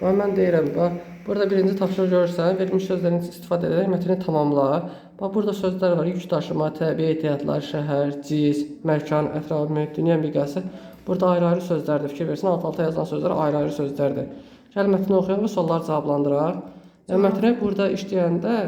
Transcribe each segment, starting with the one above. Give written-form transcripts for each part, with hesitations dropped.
Mən deyirəm, bax, burada birinci tapşırıq görürsən, verilmiş sözlərin istifadə edərək mətni tamamla. Bax, burada sözlər var, yük daşıma, təbii ehtiyatlar, şəhər, ciz, məkan, ətraf mühit, dünya miqyası. Burada ayrı-ayrı sözlərdir, fikir versin, alt-alta yazılan sözlər ayrı-ayrı sözlərdir. Gəl mətni oxuyaq və sualları cavablandıraq. Mətni burada işləyəndə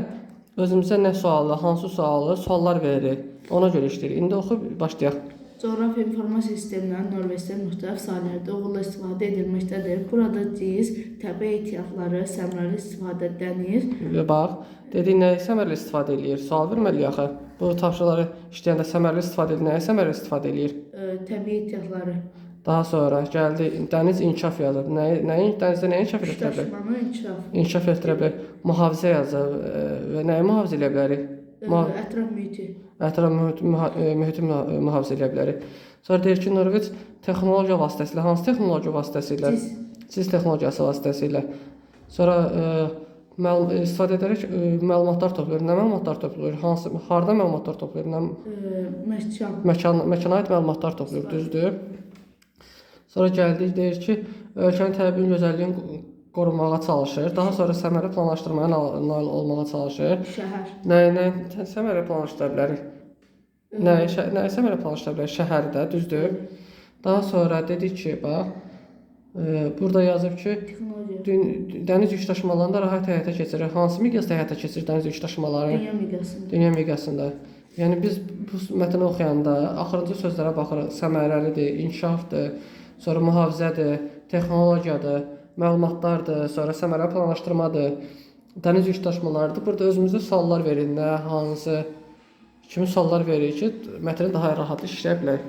özümüzə nə sualı, hansı suallar veririk, ona görə işləyirik. İndi oxu, başlayaq. Coğrafiya informasiya sistemlərinin Norveçdə müxtəlif sahələrdə uğurla istifadə edilməkdədir. Burada ciz, təbii ehtiyatları səmərəli istifadə edənir. Bax, dedik nəyə səmərəli istifadə edir? Sual verməliyik axı. Bu tapşırıqları işləyəndə səmərəli istifadə edir, nəyə səmərəli istifadə edir? Təbii ehtiyatları. Daha sonra gəldi dəniz inkişaf yazır. Dənizdə nəyə inkişaf etdirə bilər? Daşımanı inkişaf. İnkişaf etdirə bilər. Mühafizə yazır və nəyi mühafizə edə bilərik? Ətraf mühiti. Ətraf mühiti mühafizə edə bilərik. Sonra deyir ki, Norveç texnologiya vasitəsilə, hansı texnologiya vasitəsilə? Ciz texnologiyası vasitəsilə. Sonra istifadə edərək məlumatlar toplayır. Nə məlumatlar toplayır? Harda məlumatlar toplayır? Məkana aid məlumatlar toplayır, düzdür? Sonra gəldik, deyir ki, ölkənin təbii gözəlliyini qorunmağa çalışır. Daha sonra səmərəli planlaşdırmaya nail olmağa çalışır. Şəhər. Nəyi səmərəli planlaşdıra bilərik? Nəyi səmərəli planlaşdıra bilərik? Şəhərdə, düzdür? Daha sonra dedik ki, bax, burada yazıb ki, dəniz yük daşımalarında rahat həyata keçirir. Hansı miqyasda həyata keçirir dəniz yük daşımaları? Dünya miqyasında. Dünya miqyasında. Yəni biz bu mətni oxuyanda axırıncı sözlərə baxırıq. Səmərəlidir, inkişafdır, sonra mühafizədir, texnologiyadır, məlumatlardır, sonra səmərəli planlaşdırmadır, dəniz yük daşımalarıdır. Burada özümüzə suallar verin, nə, hansı, kimi suallar veririk ki, mətni daha rahat işləyə bilək.